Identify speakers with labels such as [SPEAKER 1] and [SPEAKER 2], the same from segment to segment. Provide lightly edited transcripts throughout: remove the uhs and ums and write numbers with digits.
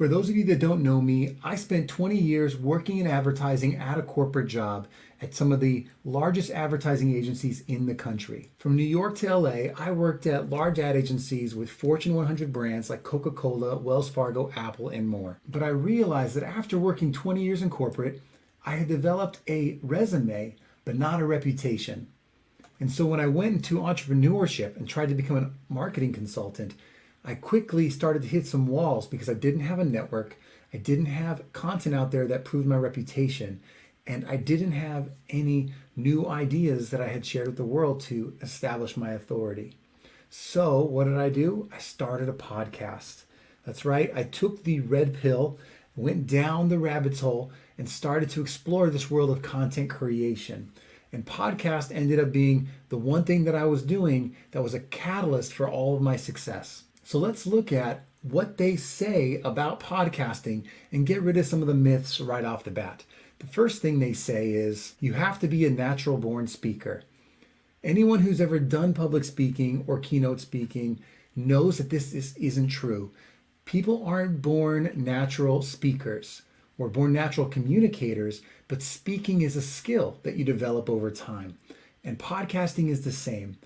[SPEAKER 1] For those of you that don't know me, I spent 20 years working in advertising at a corporate job at some of the largest advertising agencies in the country. From New York to LA, I worked at large ad agencies with Fortune 100 brands like Coca-Cola, Wells Fargo, Apple, and more. But I realized that after working 20 years in corporate, I had developed a resume, but not a reputation. And so when I went into entrepreneurship and tried to become a marketing consultant, I quickly started to hit some walls because I didn't have a network, I didn't have content out there that proved my reputation, and I didn't have any new ideas that I had shared with the world to establish my authority. So what did I do? I started a podcast. That's right, I took the red pill, went down the rabbit's hole, and started to explore this world of content creation. And podcast ended up being the one thing that I was doing that was a catalyst for all of my success. So let's look at what they say about podcasting and get rid of some of the myths right off the bat. The first thing they say is you have to be a natural born speaker. Anyone who's ever done public speaking or keynote speaking knows that this isn't true. People aren't born natural speakers or born natural communicators, but speaking is a skill that you develop over time. And podcasting is the same.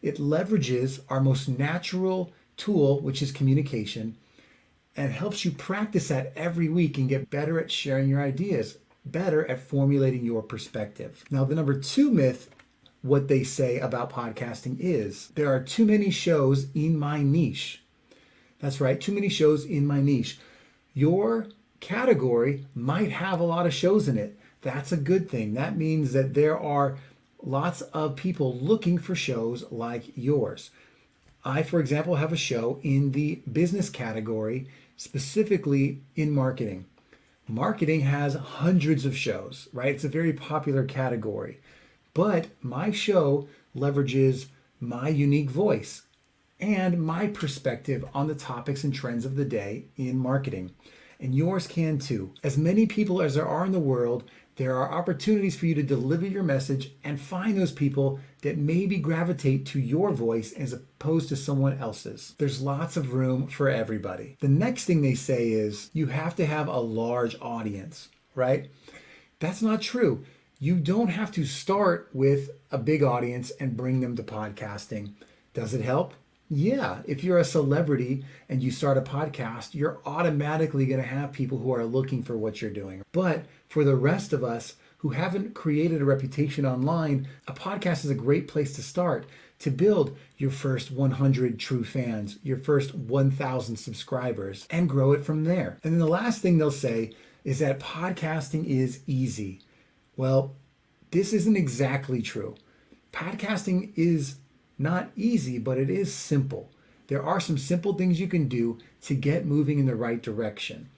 [SPEAKER 1] It leverages our most natural tool, which is communication, and helps you practice that every week and get better at sharing your ideas, better at formulating your perspective. Now, the number 2 myth, what they say about podcasting is there are too many shows in my niche. That's right, too many shows in my niche. Your category might have a lot of shows in it. That's a good thing. That means that there are lots of people looking for shows like yours. I, for example, have a show in the business category, specifically in marketing. Marketing has hundreds of shows, right? It's a very popular category. But my show leverages my unique voice and my perspective on the topics and trends of the day in marketing. And yours can too. As many people as there are in the world, there are opportunities for you to deliver your message and find those people that maybe gravitate to your voice as opposed to someone else's. There's lots of room for everybody. The next thing they say is you have to have a large audience, right? That's not true. You don't have to start with a big audience and bring them to podcasting. Does it help? Yeah, if you're a celebrity and you start a podcast, you're automatically going to have people who are looking for what you're doing. But for the rest of us who haven't created a reputation online, a podcast is a great place to start to build your first 100 true fans, your first 1,000 subscribers, and grow it from there. And then the last thing they'll say is that podcasting is easy. Well, this isn't exactly true. Podcasting is not easy, but it is simple. There are some simple things you can do to get moving in the right direction.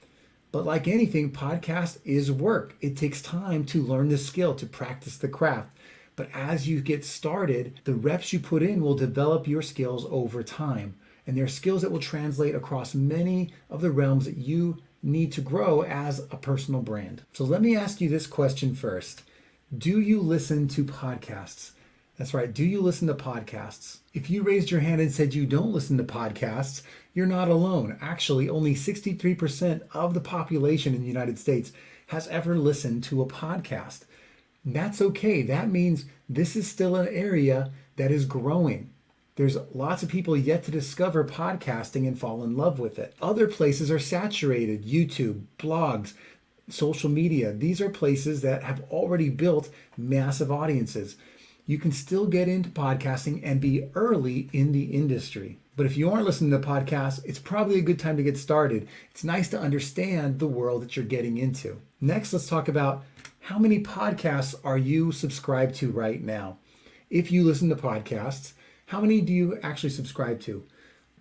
[SPEAKER 1] But like anything, podcast is work. It takes time to learn the skill, to practice the craft. But as you get started, the reps you put in will develop your skills over time. And they're skills that will translate across many of the realms that you need to grow as a personal brand. So let me ask you this question first. Do you listen to podcasts? That's right. Do you listen to podcasts? If you raised your hand and said you don't listen to podcasts, you're not alone. Actually, only 63% of the population in the United States has ever listened to a podcast. And that's okay. That means this is still an area that is growing. There's lots of people yet to discover podcasting and fall in love with it. Other places are saturated. YouTube, blogs, social media. These are places that have already built massive audiences. You can still get into podcasting and be early in the industry. But if you aren't listening to podcasts, it's probably a good time to get started. It's nice to understand the world that you're getting into. Next, let's talk about how many podcasts are you subscribed to right now? If you listen to podcasts, how many do you actually subscribe to?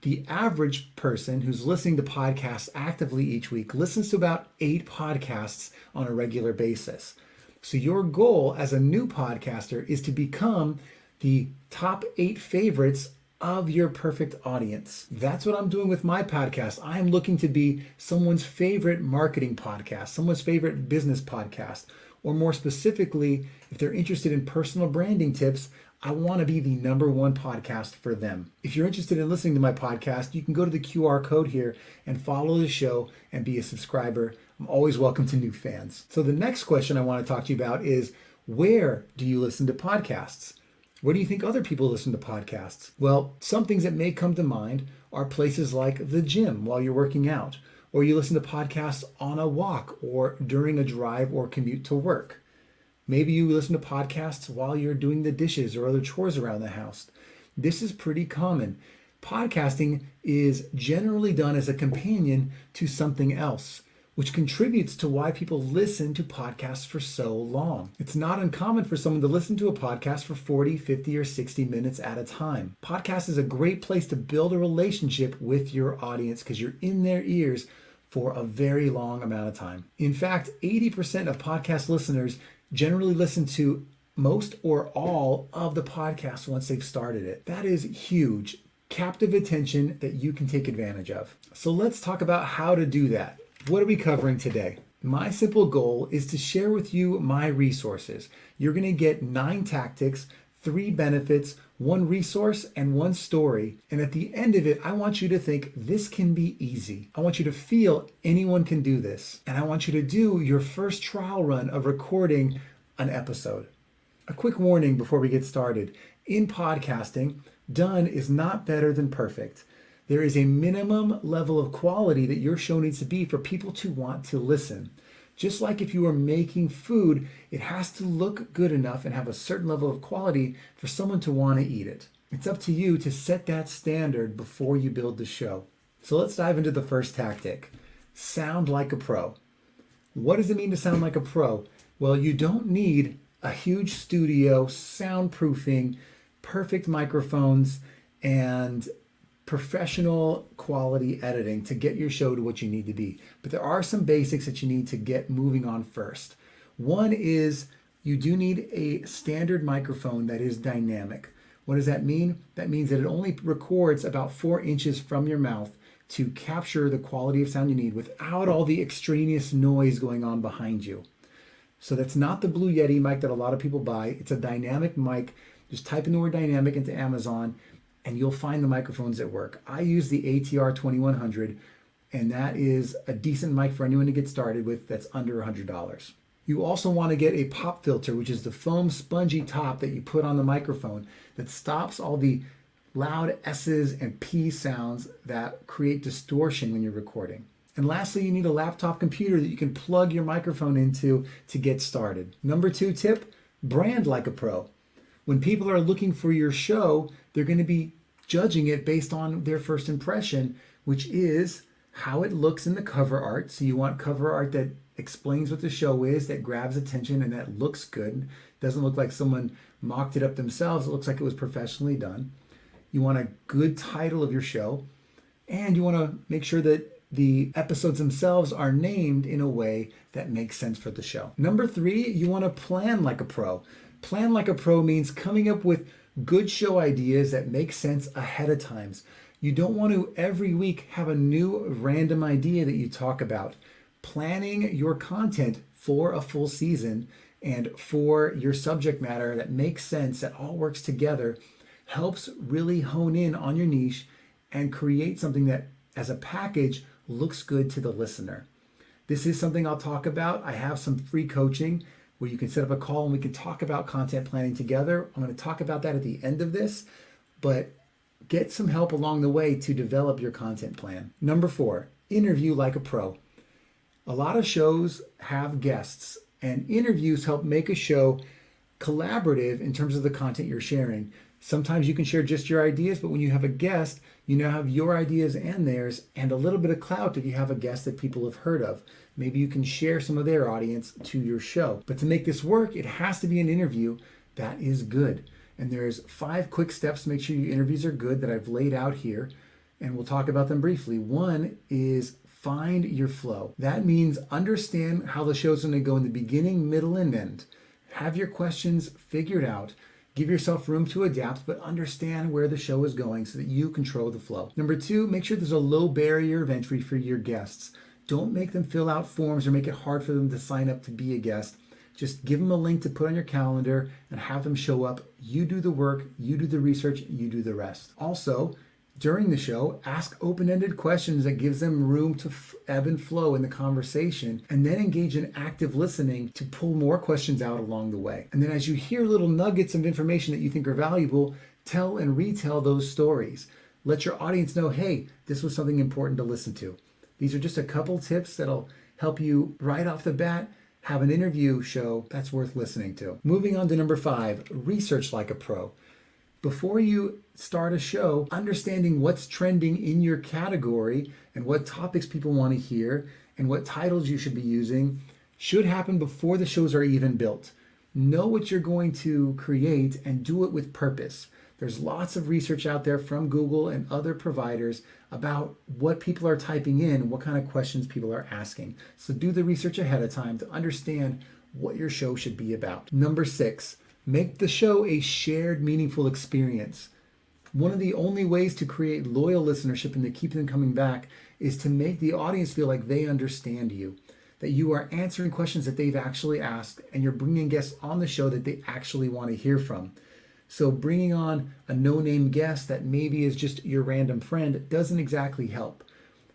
[SPEAKER 1] The average person who's listening to podcasts actively each week listens to about 8 podcasts on a regular basis. So your goal as a new podcaster is to become the top 8 favorites of your perfect audience. That's what I'm doing with my podcast. I'm looking to be someone's favorite marketing podcast, someone's favorite business podcast, or more specifically, if they're interested in personal branding tips, I want to be the number one podcast for them. If you're interested in listening to my podcast, you can go to the QR code here and follow the show and be a subscriber. I'm always welcome to new fans. So the next question I want to talk to you about is, where do you listen to podcasts? Where do you think other people listen to podcasts? Well, some things that may come to mind are places like the gym while you're working out, or you listen to podcasts on a walk or during a drive or commute to work. Maybe you listen to podcasts while you're doing the dishes or other chores around the house. This is pretty common. Podcasting is generally done as a companion to something else, which contributes to why people listen to podcasts for so long. It's not uncommon for someone to listen to a podcast for 40, 50, or 60 minutes at a time. Podcast is a great place to build a relationship with your audience because you're in their ears for a very long amount of time. In fact, 80% of podcast listeners generally listen to most or all of the podcast once they've started it. That is huge, captive attention that you can take advantage of. So let's talk about how to do that. What are we covering today? My simple goal is to share with you my resources. You're going to get 9 tactics, 3 benefits, 1 resource, and 1 story. And at the end of it, I want you to think this can be easy. I want you to feel anyone can do this. And I want you to do your first trial run of recording an episode. A quick warning before we get started. In podcasting, done is not better than perfect. There is a minimum level of quality that your show needs to be for people to want to listen. Just like if you are making food, it has to look good enough and have a certain level of quality for someone to want to eat it. It's up to you to set that standard before you build the show. So let's dive into the first tactic. Sound like a pro. What does it mean to sound like a pro? Well, you don't need a huge studio, soundproofing, perfect microphones, and professional quality editing to get your show to what you need to be. But there are some basics that you need to get moving on first. One is you do need a standard microphone that is dynamic. What does that mean? That means that it only records about 4 inches from your mouth to capture the quality of sound you need without all the extraneous noise going on behind you. So that's not the Blue Yeti mic that a lot of people buy. It's a dynamic mic. Just type in the word dynamic into Amazon and you'll find the microphones that work. I use the ATR 2100, and that is a decent mic for anyone to get started with that's under $100. You also want to get a pop filter, which is the foam spongy top that you put on the microphone that stops all the loud S's and P sounds that create distortion when you're recording. And lastly, you need a laptop computer that you can plug your microphone into to get started. Number 2 tip, brand like a pro. When people are looking for your show, they're going to be judging it based on their first impression, which is how it looks in the cover art. So you want cover art that explains what the show is, that grabs attention, and that looks good. Doesn't look like someone mocked it up themselves. It looks like it was professionally done. You want a good title of your show, and you want to make sure that the episodes themselves are named in a way that makes sense for the show. Number 3, you want to plan like a pro. Plan like a pro means coming up with good show ideas that make sense ahead of time. You don't want to every week have a new random idea that you talk about. Planning your content for a full season and for your subject matter that makes sense, that all works together, helps really hone in on your niche and create something that as a package looks good to the listener. This is something I'll talk about. I have some free coaching where you can set up a call and we can talk about content planning together. I'm going to talk about that at the end of this, but get some help along the way to develop your content plan. Number 4, interview like a pro. A lot of shows have guests, and interviews help make a show collaborative in terms of the content you're sharing. Sometimes you can share just your ideas, but when you have a guest, you now have your ideas and theirs, and a little bit of clout if you have a guest that people have heard of. Maybe you can share some of their audience to your show. But to make this work, it has to be an interview that is good. And there's 5 quick steps to make sure your interviews are good that I've laid out here, and we'll talk about them briefly. 1 is find your flow. That means understand how the show's going to go in the beginning, middle, and end. Have your questions figured out. Give yourself room to adapt, but understand where the show is going so that you control the flow. Number 2, make sure there's a low barrier of entry for your guests. Don't make them fill out forms or make it hard for them to sign up to be a guest. Just give them a link to put on your calendar and have them show up. You do the work, you do the research, you do the rest. Also, during the show, ask open-ended questions that gives them room to ebb and flow in the conversation, and then engage in active listening to pull more questions out along the way. And then as you hear little nuggets of information that you think are valuable, tell and retell those stories. Let your audience know, hey, this was something important to listen to. These are just a couple tips that'll help you right off the bat have an interview show that's worth listening to. Moving on to number 5, research like a pro. Before you start a show, understanding what's trending in your category and what topics people want to hear and what titles you should be using should happen before the shows are even built. Know what you're going to create and do it with purpose. There's lots of research out there from Google and other providers about what people are typing in, what kind of questions people are asking. So do the research ahead of time to understand what your show should be about. Number 6, make the show a shared, meaningful experience. One of the only ways to create loyal listenership and to keep them coming back is to make the audience feel like they understand you, that you are answering questions that they've actually asked, and you're bringing guests on the show that they actually want to hear from. So bringing on a no-name guest that maybe is just your random friend doesn't exactly help.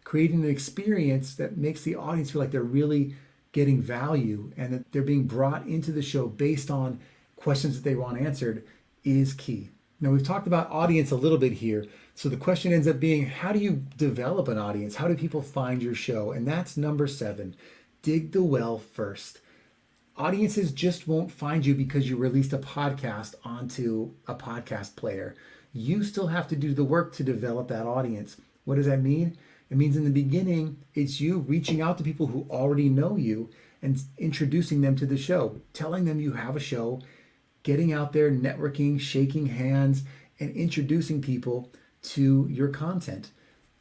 [SPEAKER 1] Creating an experience that makes the audience feel like they're really getting value and that they're being brought into the show based on questions that they want answered is key. Now, we've talked about audience a little bit here. So the question ends up being, how do you develop an audience? How do people find your show? And that's number 7. Dig the well first. Audiences just won't find you because you released a podcast onto a podcast player. You still have to do the work to develop that audience. What does that mean? It means in the beginning, it's you reaching out to people who already know you and introducing them to the show, telling them you have a show, getting out there, networking, shaking hands, and introducing people to your content.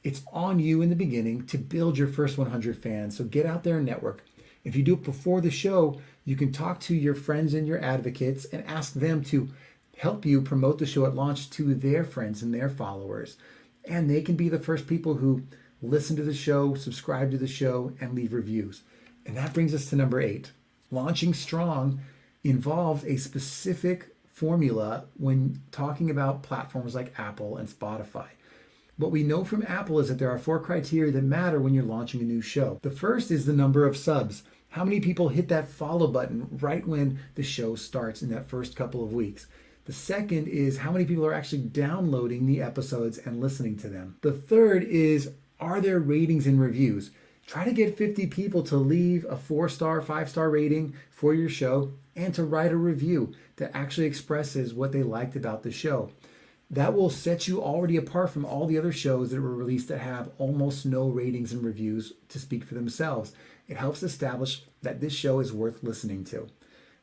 [SPEAKER 1] It's on you in the beginning to build your first 100 fans. So get out there and network. If you do it before the show, you can talk to your friends and your advocates and ask them to help you promote the show at launch to their friends and their followers. And they can be the first people who listen to the show, subscribe to the show, and leave reviews. And that brings us to number 8. Launching strong involves a specific formula when talking about platforms like Apple and Spotify. What we know from Apple is that there are 4 criteria that matter when you're launching a new show. The first is the number of subs. How many people hit that follow button right when the show starts in that first couple of weeks? The second is how many people are actually downloading the episodes and listening to them. The third is, are there ratings and reviews? Try to get 50 people to leave a 4-star, 5-star rating for your show and to write a review that actually expresses what they liked about the show. That will set you already apart from all the other shows that were released that have almost no ratings and reviews to speak for themselves. It helps establish that this show is worth listening to.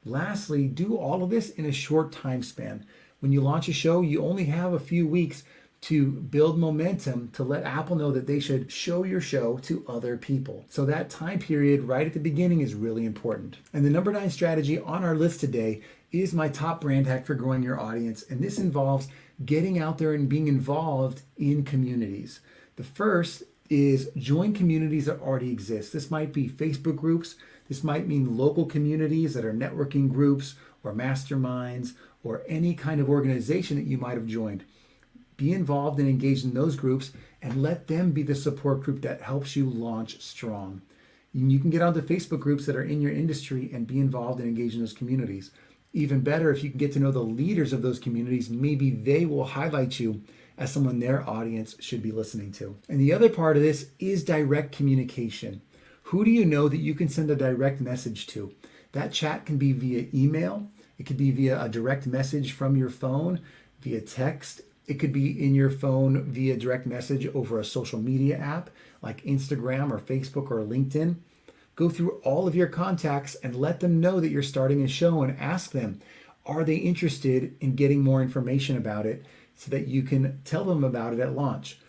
[SPEAKER 1] Lastly, do all of this in a short time span. When you launch a show, you only have a few weeks to build momentum to let Apple know that they should show your show to other people. So that time period right at the beginning is really important. And the number 9 strategy on our list today is my top brand hack for growing your audience. And this involves getting out there and being involved in communities. The first is join communities that already exist. This might be Facebook groups. This might mean local communities that are networking groups or masterminds or any kind of organization that you might have joined. Be involved and engaged in those groups and let them be the support group that helps you launch strong. You can get onto Facebook groups that are in your industry and be involved and engaged in those communities. Even better, if you can get to know the leaders of those communities, maybe they will highlight you as someone their audience should be listening to. And the other part of this is direct communication. Who do you know that you can send a direct message to? That chat can be via email. It could be via a direct message from your phone, via text. It could be in your phone via direct message over a social media app like Instagram or Facebook or LinkedIn. Go through all of your contacts and let them know that you're starting a show and ask them, are they interested in getting more information about it so that you can tell them about it at launch?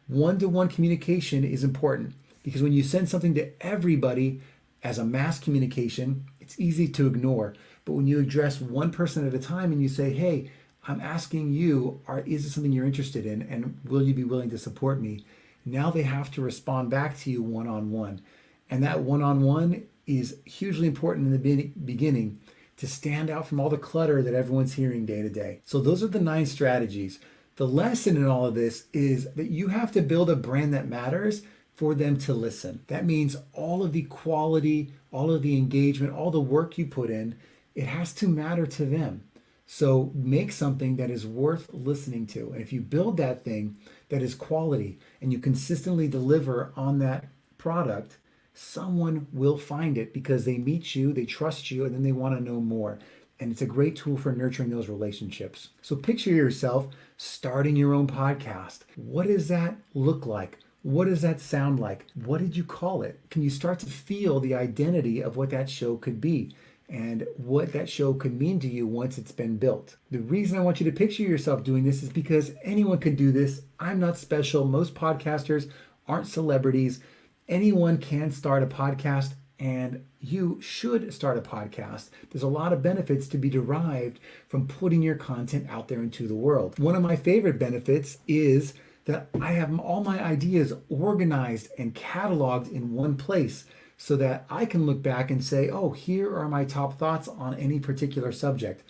[SPEAKER 1] One-to-one communication is important because when you send something to everybody as a mass communication, it's easy to ignore. But when you address one person at a time and you say, hey, I'm asking you, is this something you're interested in and will you be willing to support me? Now they have to respond back to you one-on-one. And that one-on-one is hugely important in the beginning to stand out from all the clutter that everyone's hearing day to day. So those are the 9 strategies. The lesson in all of this is that you have to build a brand that matters for them to listen. That means all of the quality, all of the engagement, all the work you put in, it has to matter to them. So make something that is worth listening to. And if you build that thing that is quality and you consistently deliver on that product, someone will find it because they meet you, they trust you, and then they want to know more. And it's a great tool for nurturing those relationships. So picture yourself starting your own podcast. What does that look like? What does that sound like? What did you call it? Can you start to feel the identity of what that show could be and what that show could mean to you once it's been built? The reason I want you to picture yourself doing this is because anyone can do this. I'm not special. Most podcasters aren't celebrities. Anyone can start a podcast, and you should start a podcast. There's a lot of benefits to be derived from putting your content out there into the world. One of my favorite benefits is that I have all my ideas organized and cataloged in one place so that I can look back and say, oh, here are my top thoughts on any particular subject.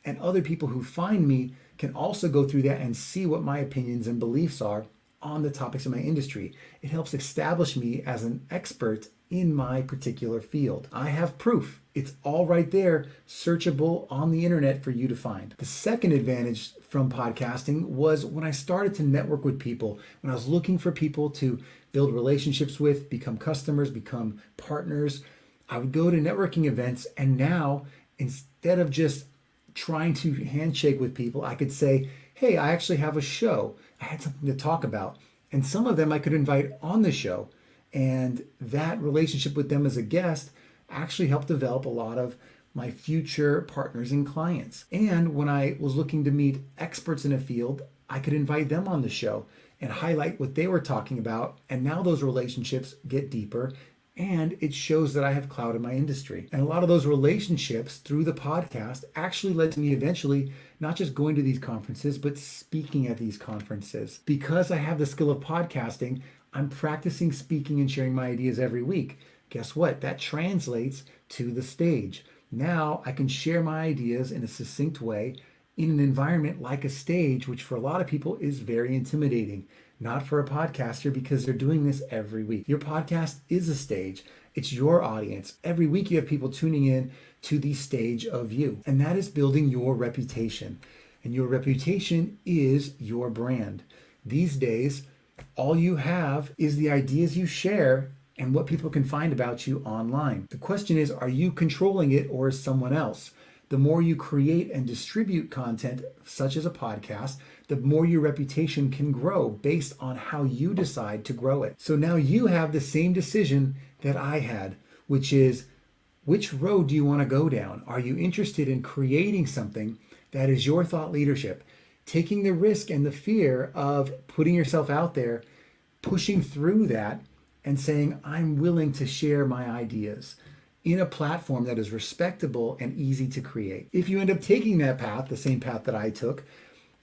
[SPEAKER 1] And other people who find me can also go through that and see what my opinions and beliefs are on the topics of my industry. It helps establish me as an expert in my particular field. I have proof. It's all right there, searchable on the internet for you to find. The second advantage from podcasting was when I started to network with people, when I was looking for people to build relationships with, become customers, become partners, I would go to networking events, and now instead of just trying to handshake with people, I could say, hey, I actually have a show. I had something to talk about. And some of them I could invite on the show. And that relationship with them as a guest actually helped develop a lot of my future partners and clients. And when I was looking to meet experts in a field, I could invite them on the show and highlight what they were talking about. And now those relationships get deeper, and it shows that I have clout in my industry. And a lot of those relationships through the podcast actually led to me eventually not just going to these conferences, but speaking at these conferences. Because I have the skill of podcasting, I'm practicing speaking and sharing my ideas every week. Guess what? That translates to the stage. Now I can share my ideas in a succinct way in an environment like a stage, which for a lot of people is very intimidating. Not for a podcaster, because they're doing this every week. Your podcast is a stage. It's your audience. Every week you have people tuning in to the stage of you. And that is building your reputation. And your reputation is your brand. These days, all you have is the ideas you share and what people can find about you online. The question is, are you controlling it, or is someone else? The more you create and distribute content, such as a podcast, the more your reputation can grow based on how you decide to grow it. So now you have the same decision that I had, which is, which road do you want to go down? Are you interested in creating something that is your thought leadership, taking the risk and the fear of putting yourself out there, pushing through that, and saying, I'm willing to share my ideas in a platform that is respectable and easy to create? If you end up taking that path, the same path that I took,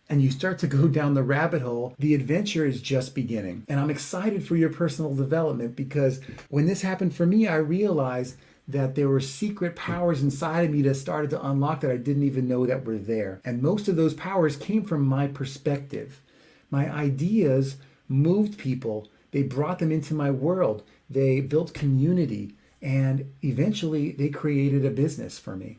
[SPEAKER 1] and you start to go down the rabbit hole, the adventure is just beginning. And I'm excited for your personal development, because when this happened for me, I realized that there were secret powers inside of me that started to unlock that I didn't even know that were there. And most of those powers came from my perspective. My ideas moved people. They brought them into my world. They built community. And eventually they created a business for me.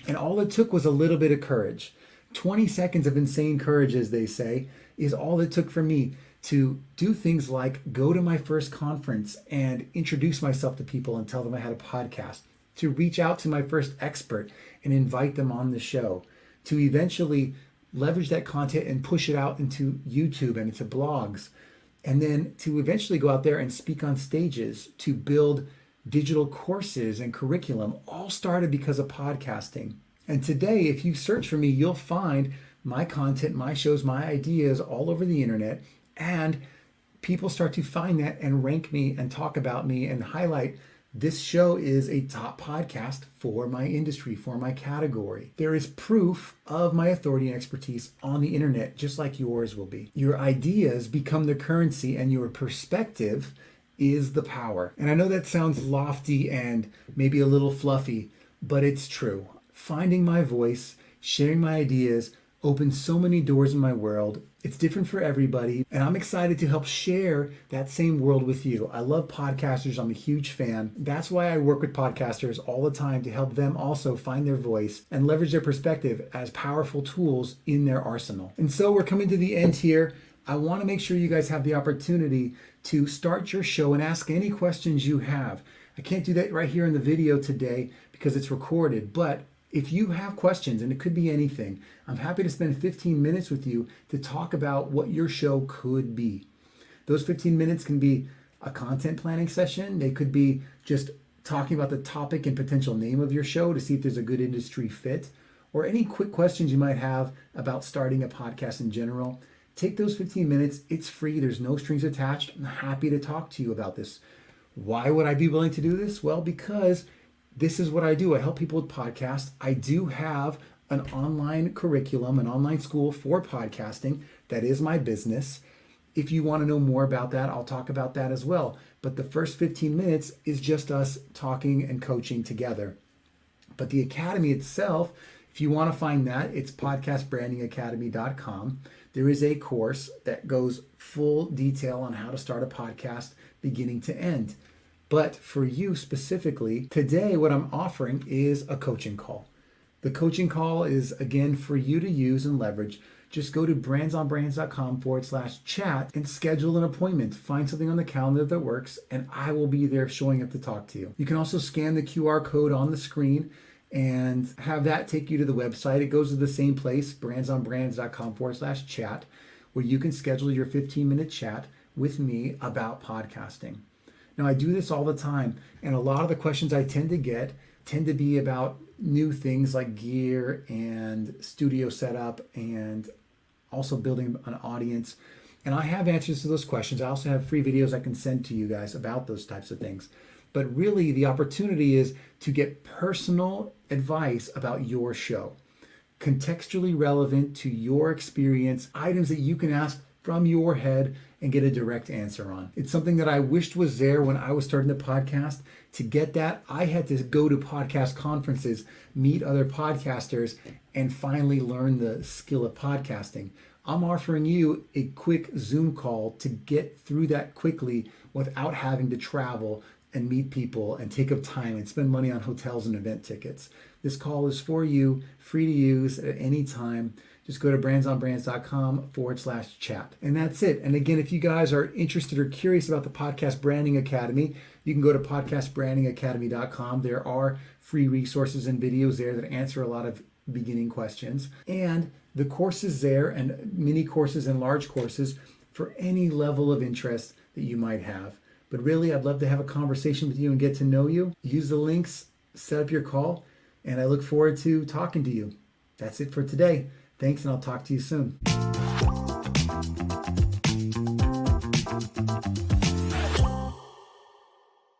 [SPEAKER 1] And all it took was a little bit of courage. 20 seconds of insane courage, as they say, is all it took for me to do things like go to my first conference and introduce myself to people and tell them I had a podcast, to reach out to my first expert and invite them on the show, to eventually leverage that content and push it out into YouTube and into blogs, and then to eventually go out there and speak on stages, to build digital courses and curriculum, all started because of podcasting. And today, if you search for me, you'll find my content, my shows, my ideas all over the internet. And people start to find that and rank me and talk about me and highlight, this show is a top podcast for my industry, for my category. There is proof of my authority and expertise on the internet, just like yours will be. Your ideas become the currency, and your perspective is the power. And I know that sounds lofty and maybe a little fluffy, but it's true. Finding my voice, sharing my ideas, opens so many doors in my world. It's different for everybody, and I'm excited to help share that same world with you. I love podcasters. I'm a huge fan. That's why I work with podcasters all the time, to help them also find their voice and leverage their perspective as powerful tools in their arsenal. And so we're coming to the end here. I want to make sure you guys have the opportunity to start your show and ask any questions you have. I can't do that right here in the video today because it's recorded, but if you have questions, and it could be anything, I'm happy to spend 15 minutes with you to talk about what your show could be. Those 15 minutes can be a content planning session. They could be just talking about the topic and potential name of your show to see if there's a good industry fit, or any quick questions you might have about starting a podcast in general. Take those 15 minutes. It's free. There's no strings attached. I'm happy to talk to you about this. Why would I be willing to do this? Well, because this is what I do. I help people with podcasts. I do have an online curriculum, an online school for podcasting. That is my business. If you want to know more about that, I'll talk about that as well. But the first 15 minutes is just us talking and coaching together. But the academy itself, if you want to find that, it's podcastbrandingacademy.com. There is a course that goes full detail on how to start a podcast beginning to end. But for you specifically, today what I'm offering is a coaching call. The coaching call is, again, for you to use and leverage. Just go to brandsonbrands.com/chat and schedule an appointment. Find something on the calendar that works, and I will be there showing up to talk to you. You can also scan the QR code on the screen and have that take you to the website. It goes to the same place, brandsonbrands.com/chat, where you can schedule your 15-minute chat with me about podcasting. Now, I do this all the time, and a lot of the questions I tend to get tend to be about new things like gear and studio setup and also building an audience. And I have answers to those questions. I also have free videos I can send to you guys about those types of things. But really, the opportunity is to get personal advice about your show, contextually relevant to your experience, items that you can ask from your head and get a direct answer on. It's something that I wished was there when I was starting the podcast. To get that, I had to go to podcast conferences, meet other podcasters, and finally learn the skill of podcasting. I'm offering you a quick Zoom call to get through that quickly without having to travel and meet people and take up time and spend money on hotels and event tickets. This call is for you, free to use at any time. Just go to brandsonbrands.com/chat. And that's it. And again, if you guys are interested or curious about the Podcast Branding Academy, you can go to podcastbrandingacademy.com. There are free resources and videos there that answer a lot of beginning questions. And the courses there, and mini courses and large courses for any level of interest that you might have. But really, I'd love to have a conversation with you and get to know you. Use the links, set up your call, and I look forward to talking to you. That's it for today. Thanks, and I'll talk to you soon.